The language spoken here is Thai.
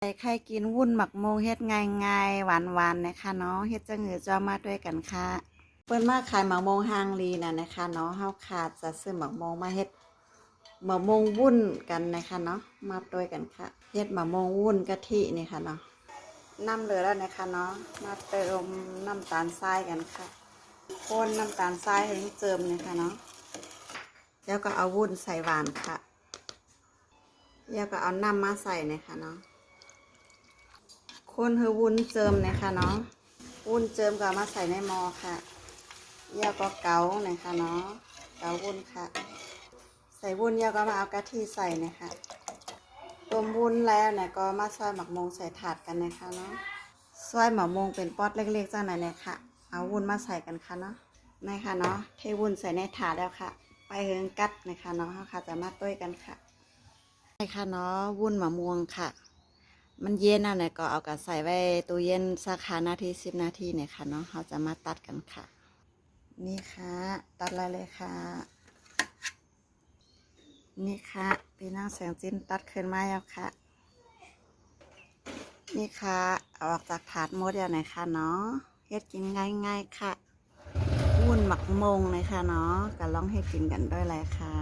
ใครกินวุ่นหมักโมงเฮ็ดง่ายๆหวานๆนะคะเนาะเฮ็ดจะเหงือจอมาด้วยกันค่ะเปิ้นมาขายหมักโมงฮางลีน่ะนะคะเนาะเฮาขาดจะซื้อหมักโมงมาเฮ็ดหมักโมงวุ่นกันนะคะเนาะมาด้วยกันค่ะเฮ็ดหมักโมงวุ่นกะทินี่ค่ะเนาะน้ำเหลือแล้วนะคะเนาะมาเติมน้ำตาลทรายกันค่ะคนน้ำตาลทรายให้เจิมนะคะเนาะแล้วก็เอาวุ้นใส่หวานค่ะแล้วก็เอาน้ำมาใส่นะคะเนาะคนคือวุ้นเจิมนะคะเนาะวุ้นเจิมก็มาใส่ในหม้อค่ะแล้วก็เกานะคะเนาะเกาวุ้นค่ะใส่วุ้นแล้วก็มาเอากะทิใส่นะคะต้มวุ้นแล้วเนี่ยก็มาซอยหมักโมงใส่ถาดกันนะคะเนาะซอยหมักโมงเป็นป๊อตเล็กๆจ้าหน่อยเนี่ยค่ะเอาวุ้นมาใส่กันค่ะเนาะนะคะเนาะเทวุ้นใส่ในถาดแล้วค่ะไปเฮิงกัดนะคะเนาะค่ะจะมาต้วยกันค่ะนะคะเนาะวุ้นหมักโมงค่ะมันเย็นเนี่ยก็เอากระใส่ไว้ตู้เย็นสัก5 นาที10 นาทีเนี่ยค่ะเนาะเราจะมาตัดกันค่ะนี่ค่ะตัดเลยค่ะนี่ค่ะพี่น้องแสงจิ้นตัดขึ้นมาแล้วค่ะนี่ค่ะเอาออกจากถาดหมดแล้วนะคะเนาะเฮ็ดกินง่ายๆค่ะวุ้นหมักโมงเลยค่ะเนาะก็ลองให้กินกันด้วยเลยค่ะ